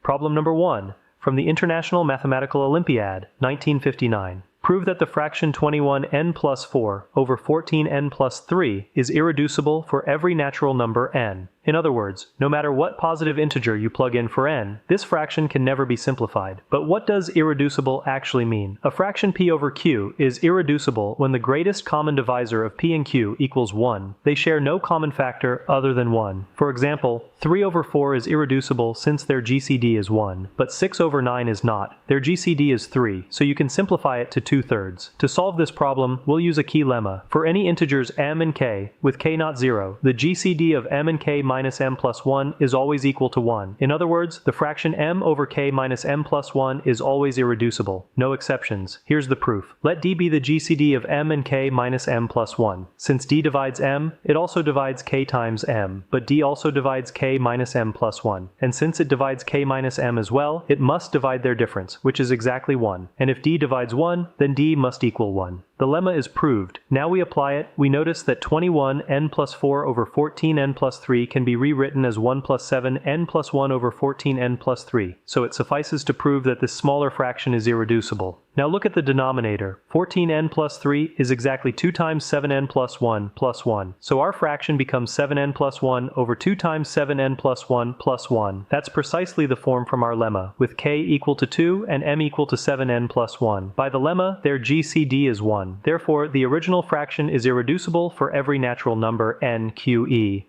Problem number 1, from the International Mathematical Olympiad, 1959. Prove that the fraction 21n plus 4 over 14n plus 3 is irreducible for every natural number n. In other words, no matter what positive integer you plug in for n, this fraction can never be simplified. But what does irreducible actually mean? A fraction p over q is irreducible when the greatest common divisor of p and q equals 1. They share no common factor other than 1. For example, 3 over 4 is irreducible since their GCD is 1, but 6 over 9 is not. Their GCD is 3, so you can simplify it to 2/3. To solve this problem, we'll use a key lemma. For any integers m and k, with k not 0, the GCD of m and k minus m plus 1 is always equal to 1. In other words, the fraction m over k minus m plus 1 is always irreducible. No exceptions. Here's the proof. Let d be the GCD of m and k minus m plus 1. Since d divides m, it also divides k times m, but d also divides k minus m plus 1. And since it divides k minus m as well, it must divide their difference, which is exactly 1. And if d divides 1, then d must equal 1. The lemma is proved. Now we apply it, we notice that 21n plus 4 over 14n plus 3 can be rewritten as 1 plus 7n plus 1 over 14n plus 3, so it suffices to prove that this smaller fraction is irreducible. Now look at the denominator. 14n plus 3 is exactly 2 times 7n plus 1, so our fraction becomes 7n plus 1 over 2 times 7n plus 1. That's precisely the form from our lemma, with k equal to 2 and m equal to 7n plus 1. By the lemma, their GCD is 1. Therefore, the original fraction is irreducible for every natural number n, q, e.